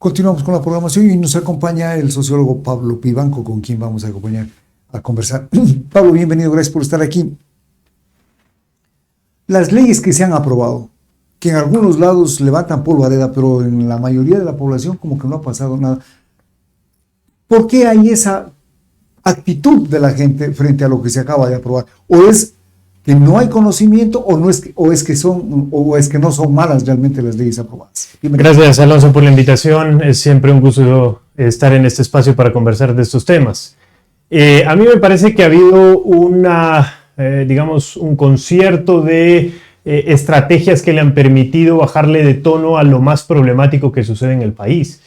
Continuamos con la programación y nos acompaña el sociólogo Pablo Vivanco, con quien vamos a conversar. Pablo, bienvenido, gracias por estar aquí. Las leyes que se han aprobado, que en algunos lados levantan polvareda, pero en la mayoría de la población como que no ha pasado nada. ¿Por qué hay esa actitud de la gente frente a lo que se acaba de aprobar? ¿O es que no hay conocimiento o es que no son malas realmente las leyes aprobadas? Gracias, Alonso, por la invitación. Es siempre un gusto estar en este espacio para conversar de estos temas. A mí me parece que ha habido un concierto de estrategias que le han permitido bajarle de tono a lo más problemático que sucede en el país.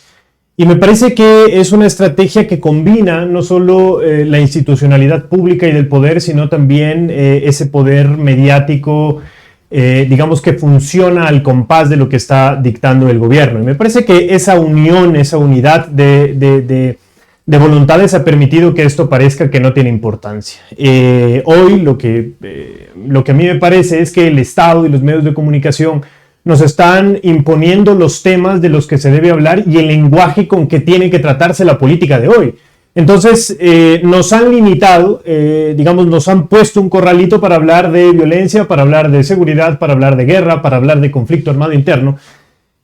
Y me parece que es una estrategia que combina no solo la institucionalidad pública y del poder, sino también ese poder mediático, que funciona al compás de lo que está dictando el gobierno. Y me parece que esa unión, esa unidad de voluntades ha permitido que esto parezca que no tiene importancia. Hoy lo que a mí me parece es que el Estado y los medios de comunicación nos están imponiendo los temas de los que se debe hablar y el lenguaje con que tiene que tratarse la política de hoy. Entonces, nos han limitado, nos han puesto un corralito para hablar de violencia, para hablar de seguridad, para hablar de guerra, para hablar de conflicto armado interno,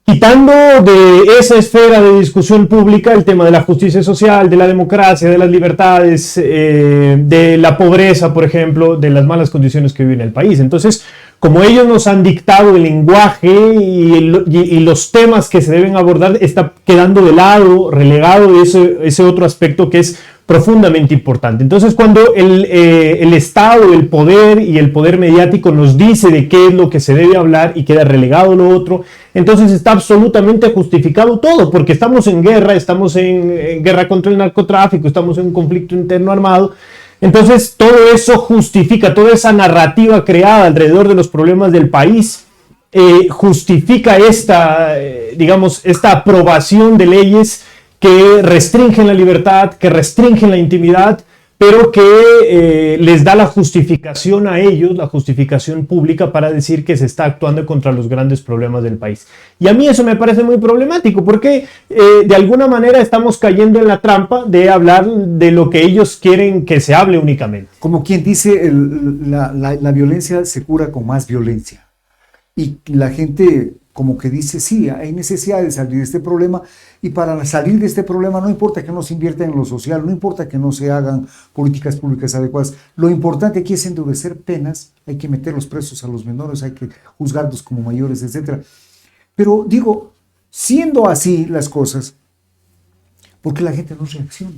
quitando de esa esfera de discusión pública el tema de la justicia social, de la democracia, de las libertades, de la pobreza, por ejemplo, de las malas condiciones que vive en el país. Entonces, como ellos nos han dictado el lenguaje y los temas que se deben abordar, está quedando de lado, relegado ese otro aspecto que es profundamente importante. Entonces, cuando el Estado, el poder y el poder mediático nos dice de qué es lo que se debe hablar y queda relegado lo otro, entonces está absolutamente justificado todo, porque estamos en guerra contra el narcotráfico, estamos en un conflicto interno armado. Entonces, todo eso justifica, toda esa narrativa creada alrededor de los problemas del país, justifica esta aprobación de leyes que restringen la libertad, que restringen la intimidad, pero que les da la justificación a ellos, la justificación pública para decir que se está actuando contra los grandes problemas del país. Y a mí eso me parece muy problemático, porque de alguna manera estamos cayendo en la trampa de hablar de lo que ellos quieren que se hable únicamente. Como quien dice, la violencia se cura con más violencia. Y la gente como que dice, sí, hay necesidad de salir de este problema, y para salir de este problema no importa que no se invierta en lo social, no importa que no se hagan políticas públicas adecuadas, lo importante aquí es endurecer penas, hay que meter los presos a los menores, hay que juzgarlos como mayores, etc. Pero digo, siendo así las cosas, ¿por qué la gente no reacciona?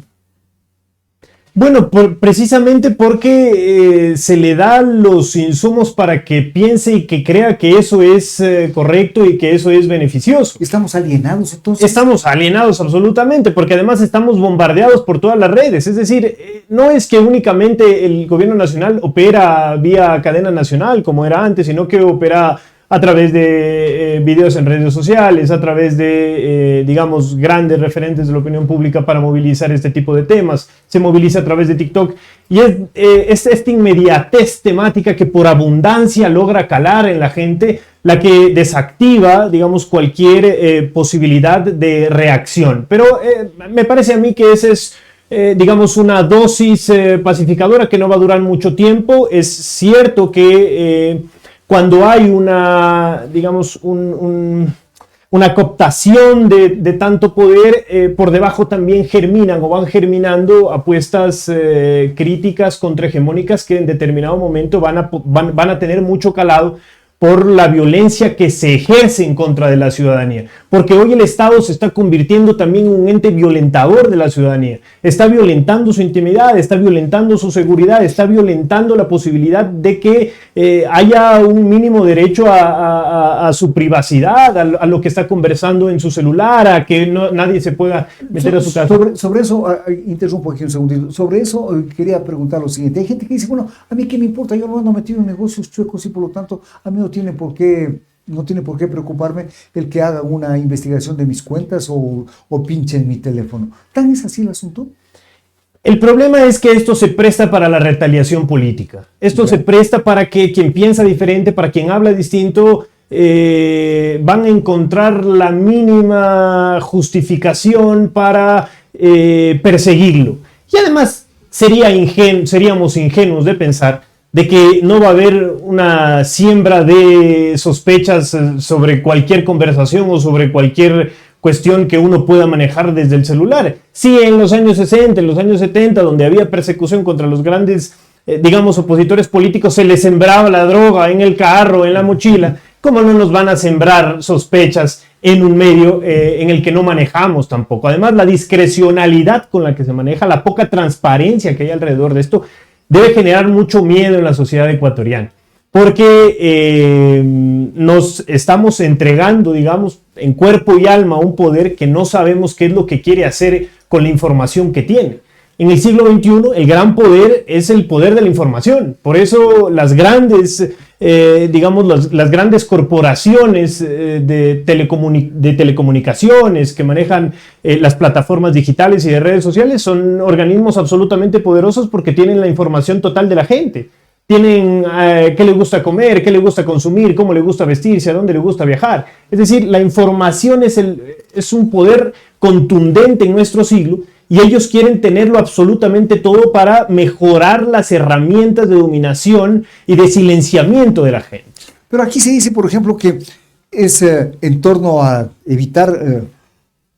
Bueno, precisamente porque se le da los insumos para que piense y que crea que eso es correcto y que eso es beneficioso. ¿Estamos alienados entonces? Estamos alienados absolutamente, porque además estamos bombardeados por todas las redes. Es decir, no es que únicamente el gobierno nacional opera vía cadena nacional como era antes, sino que opera a través de videos en redes sociales, a través de, grandes referentes de la opinión pública para movilizar este tipo de temas. Se moviliza a través de TikTok y es esta inmediatez temática que por abundancia logra calar en la gente, la que desactiva, cualquier posibilidad de reacción. Pero me parece a mí que esa es una dosis pacificadora que no va a durar mucho tiempo. Es cierto que cuando hay una cooptación de tanto poder, por debajo también germinan o van germinando apuestas críticas contrahegemónicas que en determinado momento van a tener mucho calado por la violencia que se ejerce en contra de la ciudadanía. Porque hoy el Estado se está convirtiendo también en un ente violentador de la ciudadanía. Está violentando su intimidad, está violentando su seguridad, está violentando la posibilidad de que haya un mínimo derecho a su privacidad, a lo que está conversando en su celular, a que nadie se pueda meter a su casa. Sobre eso, interrumpo aquí un segundito, sobre eso quería preguntar lo siguiente. Hay gente que dice, bueno, a mí qué me importa, yo no ando metido en negocios chuecos y por lo tanto a mí no tiene por qué preocuparme el que hagan una investigación de mis cuentas o pinchen mi teléfono. ¿Tan es así el asunto? El problema es que esto se presta para la retaliación política. Esto se presta para que quien piensa diferente, para quien habla distinto, van a encontrar la mínima justificación para perseguirlo. Y además seríamos ingenuos de pensar de que no va a haber una siembra de sospechas sobre cualquier conversación o sobre cualquier cuestión que uno pueda manejar desde el celular. Sí, en los años 60, en los años 70, donde había persecución contra los grandes, digamos, opositores políticos, se les sembraba la droga en el carro, en la mochila. ¿Cómo no nos van a sembrar sospechas en un medio en el que no manejamos tampoco? Además, la discrecionalidad con la que se maneja, la poca transparencia que hay alrededor de esto, debe generar mucho miedo en la sociedad ecuatoriana, porque nos estamos entregando, digamos, en cuerpo y alma a un poder que no sabemos qué es lo que quiere hacer con la información que tiene. En el siglo XXI, el gran poder es el poder de la información. Por eso las grandes, las grandes corporaciones de telecomunicaciones que manejan las plataformas digitales y de redes sociales son organismos absolutamente poderosos porque tienen la información total de la gente. Tienen qué le gusta comer, qué le gusta consumir, cómo le gusta vestirse, a dónde le gusta viajar. Es decir, la información es un poder contundente en nuestro siglo. Y ellos quieren tenerlo absolutamente todo para mejorar las herramientas de dominación y de silenciamiento de la gente. Pero aquí se dice, por ejemplo, que es en torno a evitar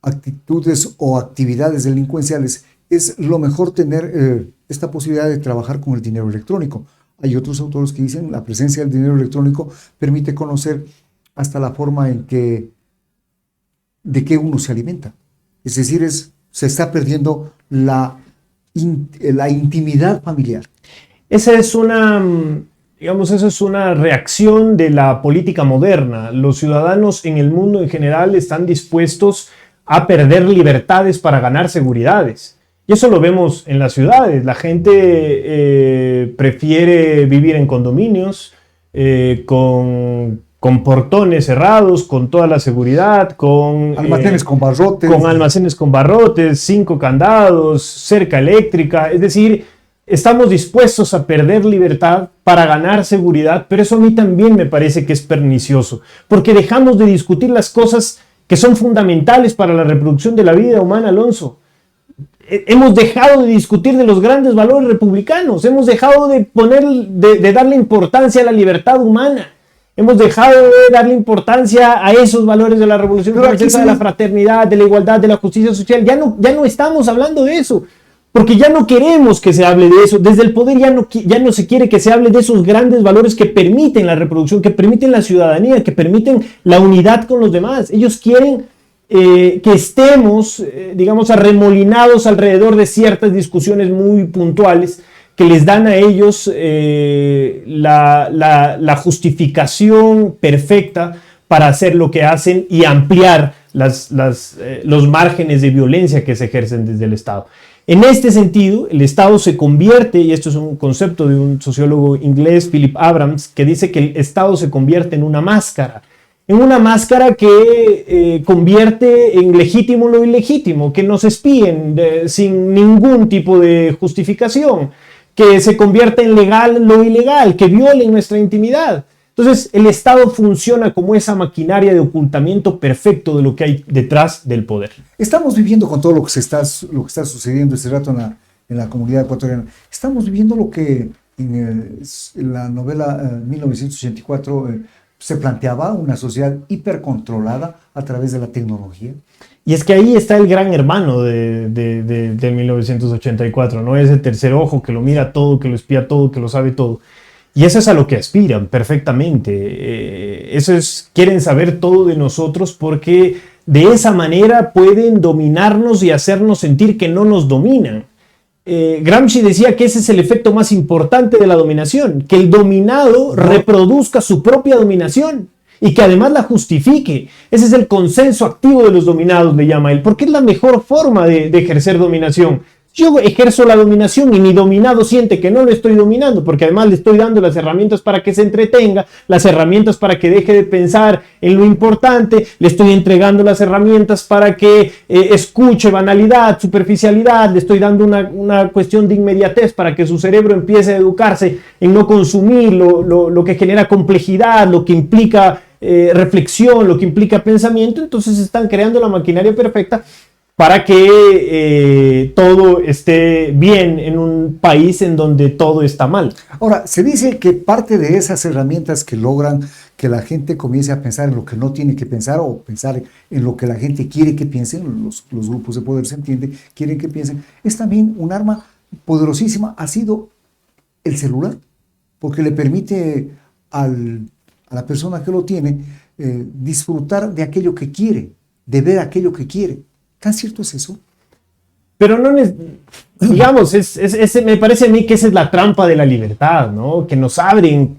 actitudes o actividades delincuenciales, es lo mejor tener esta posibilidad de trabajar con el dinero electrónico. Hay otros autores que dicen la presencia del dinero electrónico permite conocer hasta la forma de que uno se alimenta. Es decir, se está perdiendo la intimidad familiar. Esa es una reacción de la política moderna. Los ciudadanos en el mundo en general están dispuestos a perder libertades para ganar seguridades. Y eso lo vemos en las ciudades. La gente prefiere vivir en condominios, con portones cerrados, con toda la seguridad, con almacenes con barrotes. Con almacenes con barrotes, 5 candados, cerca eléctrica. Es decir, estamos dispuestos a perder libertad para ganar seguridad, pero eso a mí también me parece que es pernicioso, porque dejamos de discutir las cosas que son fundamentales para la reproducción de la vida humana, Alonso. Hemos dejado de discutir de los grandes valores republicanos, hemos dejado de darle importancia a la libertad humana. Hemos dejado de darle importancia a esos valores de la Revolución Francesa, de la fraternidad, de la igualdad, de la justicia social. Ya no estamos hablando de eso, porque ya no queremos que se hable de eso. Desde el poder ya no se quiere que se hable de esos grandes valores que permiten la reproducción, que permiten la ciudadanía, que permiten la unidad con los demás. Ellos quieren que estemos, arremolinados alrededor de ciertas discusiones muy puntuales que les dan a ellos la justificación perfecta para hacer lo que hacen y ampliar los márgenes de violencia que se ejercen desde el Estado. En este sentido, el Estado se convierte, y esto es un concepto de un sociólogo inglés, Philip Abrams, que dice que el Estado se convierte en una máscara que convierte en legítimo lo ilegítimo, que nos espíen sin ningún tipo de justificación, que se convierte en legal lo ilegal, que violen nuestra intimidad. Entonces, el Estado funciona como esa maquinaria de ocultamiento perfecto de lo que hay detrás del poder. Estamos viviendo con todo lo que está sucediendo este rato en la comunidad ecuatoriana. Estamos viviendo lo que en la novela 1984 se planteaba, una sociedad hipercontrolada a través de la tecnología. Y es que ahí está el gran hermano de 1984, ¿no? Ese tercer ojo que lo mira todo, que lo espía todo, que lo sabe todo. Y eso es a lo que aspiran perfectamente. Quieren saber todo de nosotros porque de esa manera pueden dominarnos y hacernos sentir que no nos dominan. Gramsci decía que ese es el efecto más importante de la dominación, que el dominado reproduzca su propia dominación y que además la justifique. Ese es el consenso activo de los dominados, le llama él, porque es la mejor forma de ejercer dominación. Yo ejerzo la dominación y mi dominado siente que no lo estoy dominando, porque además le estoy dando las herramientas para que se entretenga, las herramientas para que deje de pensar en lo importante, le estoy entregando las herramientas para que escuche banalidad, superficialidad, le estoy dando una cuestión de inmediatez para que su cerebro empiece a educarse en no consumir lo que genera complejidad, lo que implica reflexión, lo que implica pensamiento, entonces están creando la maquinaria perfecta para que todo esté bien en un país en donde todo está mal. Ahora, se dice que parte de esas herramientas que logran que la gente comience a pensar en lo que no tiene que pensar o pensar en lo que la gente quiere que piensen, los grupos de poder se entiende, quieren que piensen, es también un arma poderosísima, ha sido el celular, porque le permite a la persona que lo tiene disfrutar de aquello que quiere, de ver aquello que quiere. ¿Tan cierto es eso? Pero no, digamos, me parece a mí que esa es la trampa de la libertad, ¿no? Que nos abren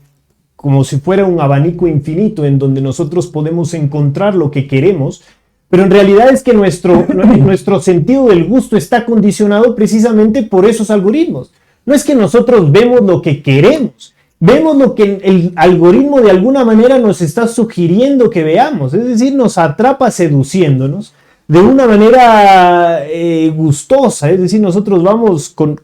como si fuera un abanico infinito en donde nosotros podemos encontrar lo que queremos, pero en realidad es que nuestro sentido del gusto está condicionado precisamente por esos algoritmos. No es que nosotros vemos lo que queremos, vemos lo que el algoritmo de alguna manera nos está sugiriendo que veamos, es decir, nos atrapa seduciéndonos de una manera gustosa, es decir, nosotros vamos con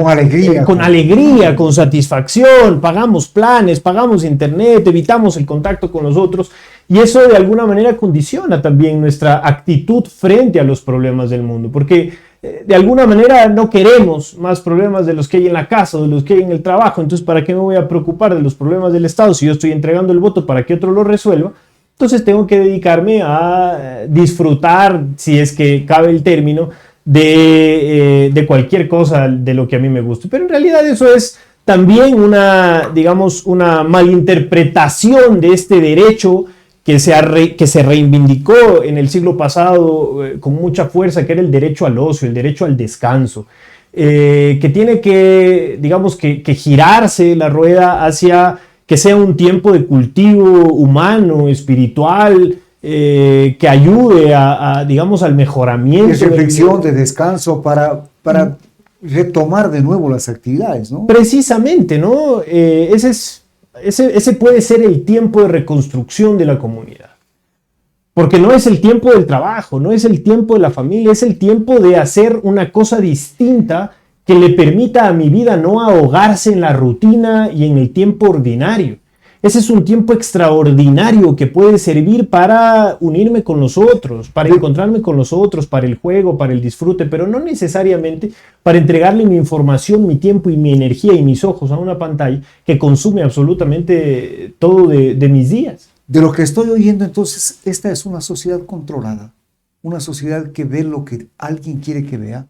alegría, con satisfacción, pagamos planes, pagamos internet, evitamos el contacto con los otros, y eso de alguna manera condiciona también nuestra actitud frente a los problemas del mundo, porque de alguna manera no queremos más problemas de los que hay en la casa, de los que hay en el trabajo, entonces ¿para qué me voy a preocupar de los problemas del Estado si yo estoy entregando el voto para que otro lo resuelva? Entonces tengo que dedicarme a disfrutar, si es que cabe el término, de cualquier cosa de lo que a mí me guste. Pero en realidad eso es también una malinterpretación de este derecho que se reivindicó en el siglo pasado con mucha fuerza, que era el derecho al ocio, el derecho al descanso, que tiene que, digamos, que girarse la rueda hacia que sea un tiempo de cultivo humano, espiritual, que ayude digamos, al mejoramiento. De reflexión, de descanso, para retomar de nuevo las actividades, ¿no? Precisamente, ¿no? Ese puede ser el tiempo de reconstrucción de la comunidad. Porque no es el tiempo del trabajo, no es el tiempo de la familia, es el tiempo de hacer una cosa distinta que le permita a mi vida no ahogarse en la rutina y en el tiempo ordinario. Ese es un tiempo extraordinario que puede servir para unirme con los otros, para encontrarme con los otros, para el juego, para el disfrute, pero no necesariamente para entregarle mi información, mi tiempo y mi energía y mis ojos a una pantalla que consume absolutamente todo de mis días. De lo que estoy oyendo, entonces, esta es una sociedad controlada, una sociedad que ve lo que alguien quiere que vea.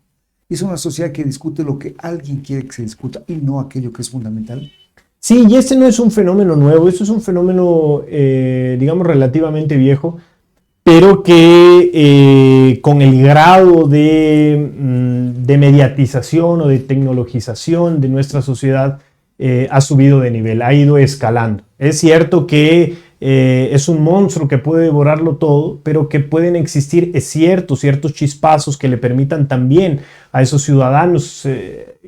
Es una sociedad que discute lo que alguien quiere que se discuta y no aquello que es fundamental. Sí, y este no es un fenómeno nuevo, esto es un fenómeno, digamos, relativamente viejo, pero que con el grado de mediatización o de tecnologización de nuestra sociedad ha subido de nivel, ha ido escalando. Es cierto que es un monstruo que puede devorarlo todo, pero que pueden existir ciertos chispazos que le permitan también a esos ciudadanos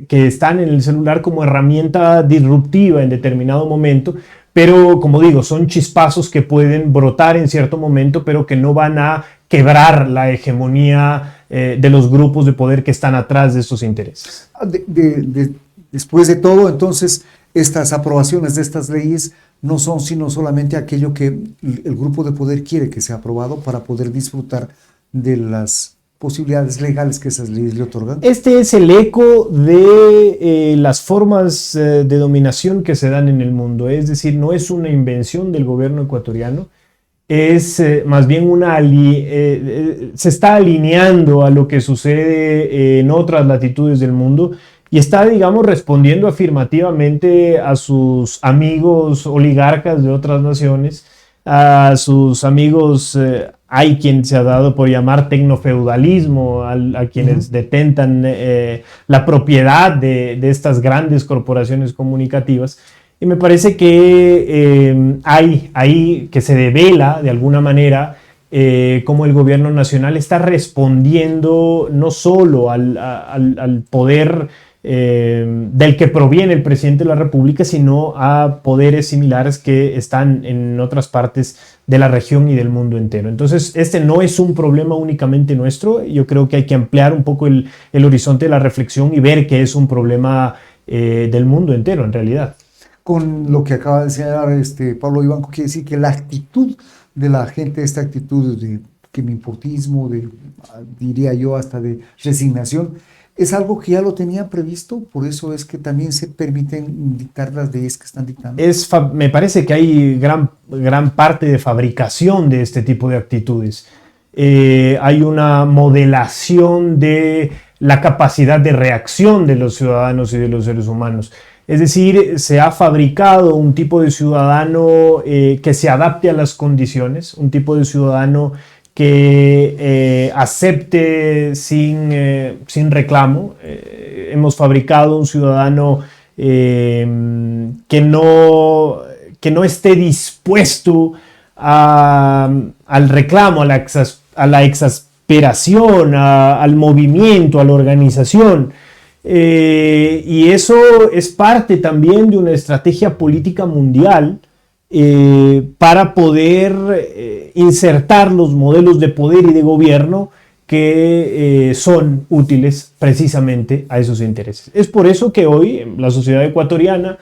que están en el celular como herramienta disruptiva en determinado momento, pero como digo, son chispazos que pueden brotar en cierto momento, pero que no van a quebrar la hegemonía de los grupos de poder que están atrás de esos intereses. Después de todo, entonces, estas aprobaciones de estas leyes no son sino solamente aquello que el grupo de poder quiere que sea aprobado para poder disfrutar de las posibilidades legales que esas leyes le otorgan. Este es el eco de las formas de dominación que se dan en el mundo, es decir, no es una invención del gobierno ecuatoriano, es más bien se está alineando a lo que sucede en otras latitudes del mundo y está, digamos, respondiendo afirmativamente a sus amigos oligarcas de otras naciones, a sus amigos, hay quien se ha dado por llamar tecnofeudalismo, a quienes detentan la propiedad de estas grandes corporaciones comunicativas. Y me parece que hay ahí que se devela de alguna manera cómo el gobierno nacional está respondiendo no solo al poder del que proviene el presidente de la República, sino a poderes similares que están en otras partes de la región y del mundo entero. Entonces, este no es un problema únicamente nuestro. Yo creo que hay que ampliar un poco el horizonte de la reflexión y ver que es un problema del mundo entero, en realidad. Con lo que acaba de enseñar Pablo Vivanco, quiere decir que la actitud de la gente, esta actitud de que mi importismo, diría yo hasta de resignación, es algo que ya lo tenían previsto, por eso es que también se permiten dictar las leyes que están dictando. Me parece que hay gran parte de fabricación de este tipo de actitudes. Hay una modelación de la capacidad de reacción de los ciudadanos y de los seres humanos. Es decir, se ha fabricado un tipo de ciudadano que se adapte a las condiciones, un tipo de ciudadano que acepte sin reclamo. Hemos fabricado un ciudadano que no esté dispuesto al reclamo, a la exasperación, al movimiento, a la organización. Y eso es parte también de una estrategia política mundial para poder insertar los modelos de poder y de gobierno que son útiles precisamente a esos intereses. Es por eso que hoy la sociedad ecuatoriana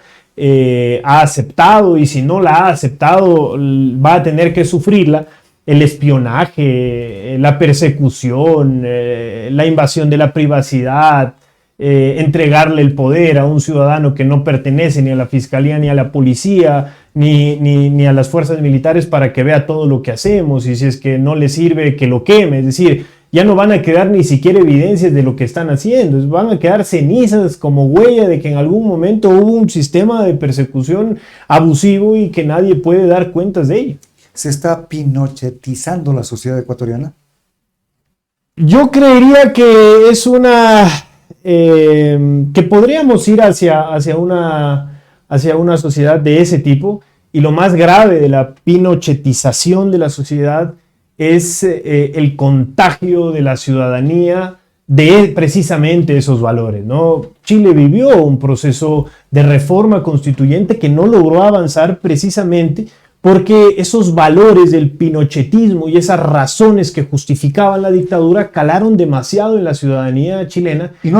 ha aceptado, y si no la ha aceptado va a tener que sufrirla, el espionaje, la persecución, la invasión de la privacidad, entregarle el poder a un ciudadano que no pertenece ni a la fiscalía ni a la policía ni a las fuerzas militares para que vea todo lo que hacemos, y si es que no le sirve, que lo queme. Es decir, ya no van a quedar ni siquiera evidencias de lo que están haciendo, van a quedar cenizas como huella de que en algún momento hubo un sistema de persecución abusivo y que nadie puede dar cuentas de ello. ¿Se está pinochetizando la sociedad ecuatoriana? Yo creería que es que podríamos ir hacia una sociedad de ese tipo, y lo más grave de la pinochetización de la sociedad es el contagio de la ciudadanía de precisamente esos valores, ¿no? Chile vivió un proceso de reforma constituyente que no logró avanzar precisamente porque esos valores del pinochetismo y esas razones que justificaban la dictadura calaron demasiado en la ciudadanía chilena y no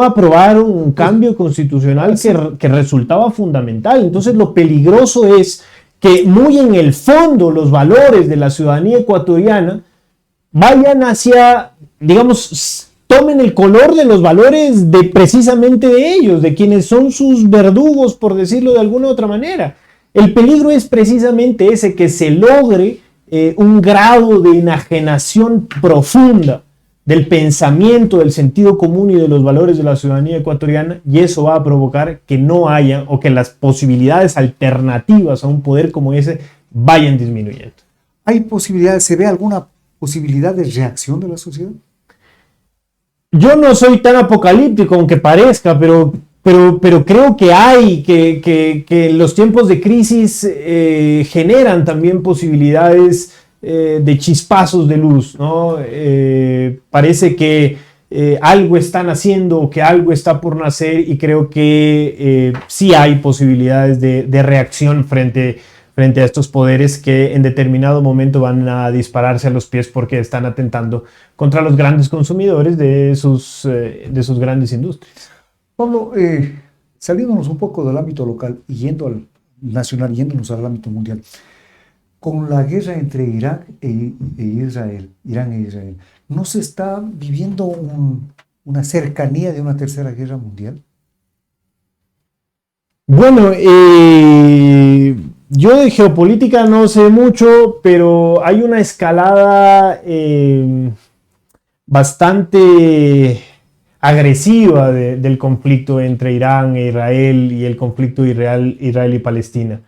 aprobaron un cambio constitucional que resultaba fundamental. Entonces lo peligroso es que muy en el fondo los valores de la ciudadanía ecuatoriana vayan hacia, digamos, tomen el color de los valores de precisamente de ellos, de quienes son sus verdugos, por decirlo de alguna otra manera. El peligro es precisamente ese, que se logre un grado de enajenación profunda del pensamiento, del sentido común y de los valores de la ciudadanía ecuatoriana, y eso va a provocar que no haya, o que las posibilidades alternativas a un poder como ese vayan disminuyendo. ¿Hay posibilidades, se ve alguna posibilidad de reacción de la sociedad? Yo no soy tan apocalíptico, aunque parezca, pero creo que hay, que los tiempos de crisis generan también posibilidades de chispazos de luz, ¿no? Parece que algo están haciendo, o que algo está por nacer, y creo que sí hay posibilidades de reacción frente a estos poderes que en determinado momento van a dispararse a los pies porque están atentando contra los grandes consumidores de sus grandes industrias. Pablo, saliéndonos un poco del ámbito local y yendo al nacional, yéndonos al ámbito mundial, con la guerra entre Irán e Israel, ¿no se está viviendo una cercanía de una tercera guerra mundial? Bueno, yo de geopolítica no sé mucho, pero hay una escalada bastante agresiva del conflicto entre Irán e Israel, y el conflicto Israel y Palestina.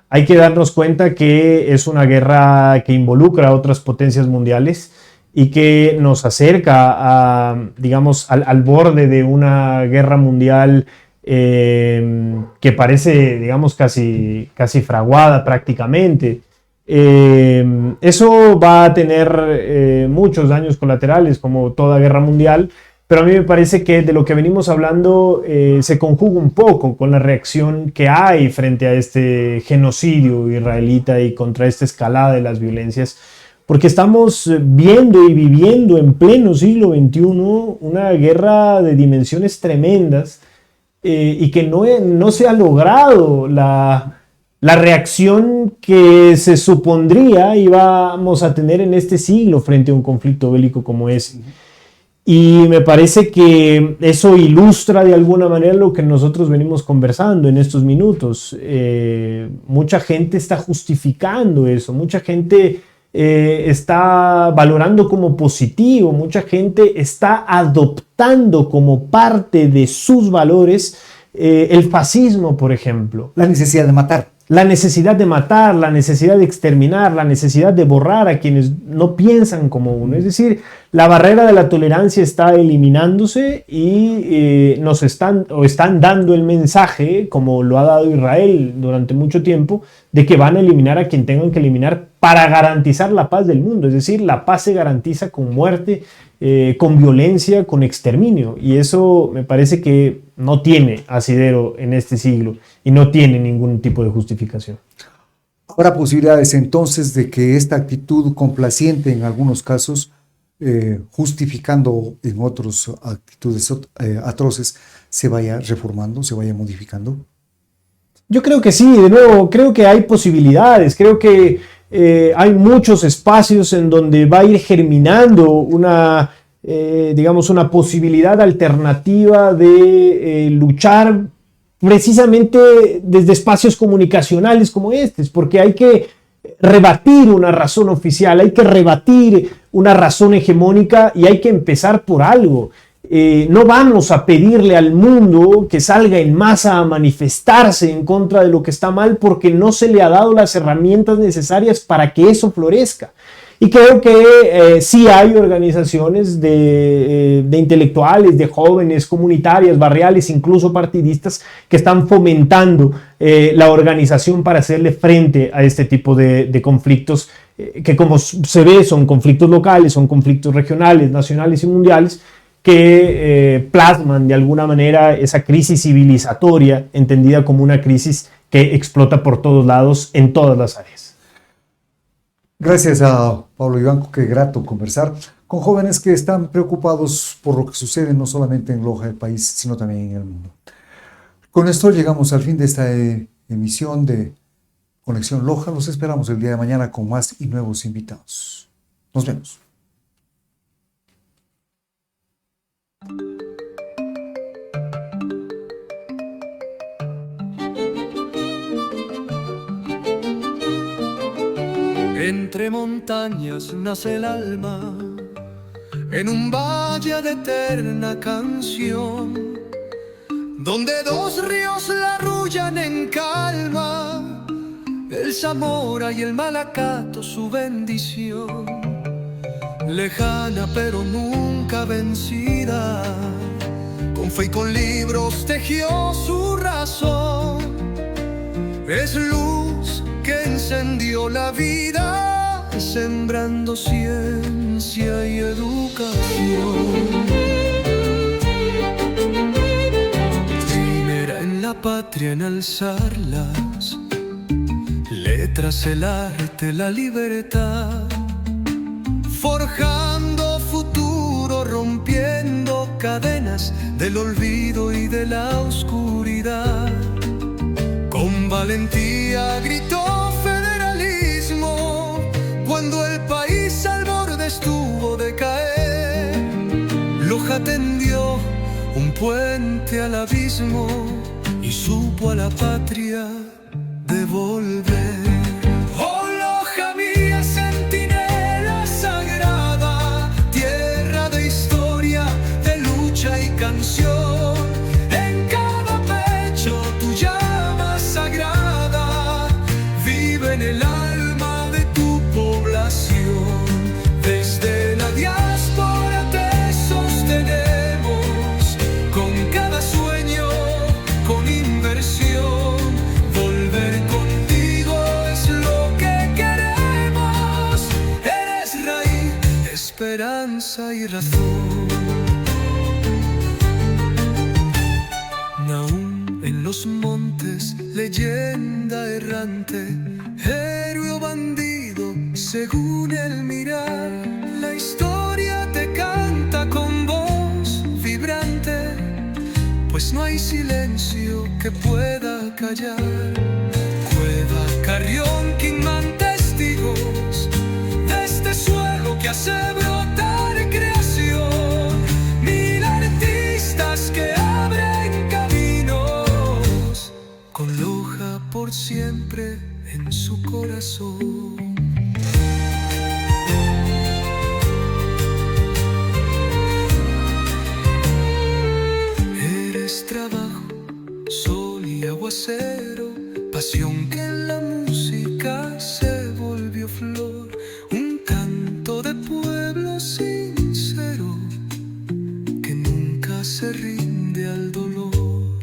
Hay que darnos cuenta que es una guerra que involucra a otras potencias mundiales y que nos acerca digamos, al borde de una guerra mundial que parece, digamos, casi fraguada prácticamente. Eso va a tener muchos daños colaterales, como toda guerra mundial, pero a mí me parece que de lo que venimos hablando se conjuga un poco con la reacción que hay frente a este genocidio israelita y contra esta escalada de las violencias, porque estamos viendo y viviendo en pleno siglo XXI una guerra de dimensiones tremendas, y que no se ha logrado la reacción que se supondría íbamos a tener en este siglo frente a un conflicto bélico como ese. Y me parece que eso ilustra de alguna manera lo que nosotros venimos conversando en estos minutos. Mucha gente está justificando eso, mucha gente está valorando como positivo, mucha gente está adoptando como parte de sus valores el fascismo, por ejemplo. La necesidad de matar. La necesidad de matar, la necesidad de exterminar, la necesidad de borrar a quienes no piensan como uno. Es decir, la barrera de la tolerancia está eliminándose y están dando el mensaje, como lo ha dado Israel durante mucho tiempo, de que van a eliminar a quien tengan que eliminar para garantizar la paz del mundo. Es decir, la paz se garantiza con muerte, con violencia, con exterminio. Y eso me parece que no tiene asidero en este siglo y no tiene ningún tipo de justificación. ¿Habrá posibilidades entonces de que esta actitud complaciente en algunos casos, justificando en otras actitudes atroces, se vaya reformando, se vaya modificando? Yo creo que sí, de nuevo, creo que hay posibilidades, creo que hay muchos espacios en donde va a ir germinando una posibilidad alternativa de luchar precisamente desde espacios comunicacionales como estos, porque hay que rebatir una razón oficial, hay que rebatir una razón hegemónica y hay que empezar por algo. No vamos a pedirle al mundo que salga en masa a manifestarse en contra de lo que está mal porque no se le ha dado las herramientas necesarias para que eso florezca. Y creo que sí hay organizaciones de intelectuales, de jóvenes, comunitarias, barriales, incluso partidistas, que están fomentando la organización para hacerle frente a este tipo de conflictos que, como se ve, son conflictos locales, son conflictos regionales, nacionales y mundiales, que plasman de alguna manera esa crisis civilizatoria, entendida como una crisis que explota por todos lados, en todas las áreas. Gracias a Pablo Vivanco, qué grato conversar con jóvenes que están preocupados por lo que sucede no solamente en Loja del país, sino también en el mundo. Con esto llegamos al fin de esta emisión de Conexión Loja. Los esperamos el día de mañana con más y nuevos invitados. Nos vemos. Entre montañas nace el alma, en un valle de eterna canción, donde dos ríos la arrullan en calma, el Zamora y el Malacato su bendición. Lejana pero nunca vencida, con fe y con libros tejió su razón. Es luz que encendió la vida, sembrando ciencia y educación. Primera en la patria en alzarlas, letras, el arte, la libertad, forjando futuro, rompiendo cadenas del olvido y de la oscuridad. Con valentía gritó federalismo cuando el país al borde estuvo de caer. Loja tendió un puente al abismo y supo a la patria devolver. Oh, Loja mía, centinela sagrada, tierra de historia, de lucha y canción. En cada pecho tu llama sagrada vive en el alma de tu población. Desde la diáspora te sostenemos, con cada sueño, con inversión. Volver contigo es lo que queremos. Eres raíz, esperanza y razón. Naum en los montes, leyenda errante, héroe o bandido, según el mirar. La historia te canta con voz vibrante, pues no hay silencio que pueda callar. Cueva, Carrión, Kingman, testigos de este suelo que hace brotar creación. Mil artistas que abren caminos, con Loja por siempre en su corazón. Eres trabajo, sol y aguacero, pasión que en la música se volvió flor, un canto de pueblo sincero que nunca se rinde al dolor.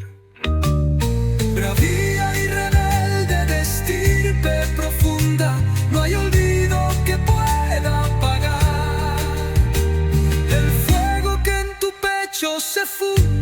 Bravía y rebelde de estirpe profunda, no hay olvido que pueda apagar el fuego que en tu pecho se funda.